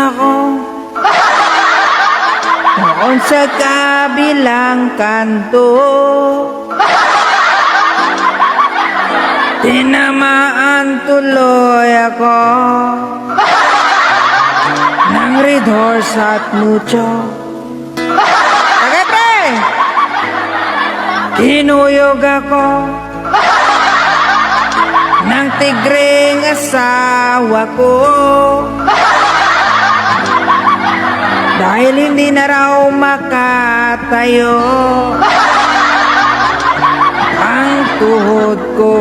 ako noon sa kabilang kanto. Tinamaan tuloy ako ng red horse at mucho. Tagate! Kinuyog ako ng tigreng asawa ko, dahil hindi na raw makatayo ang tuhod ko.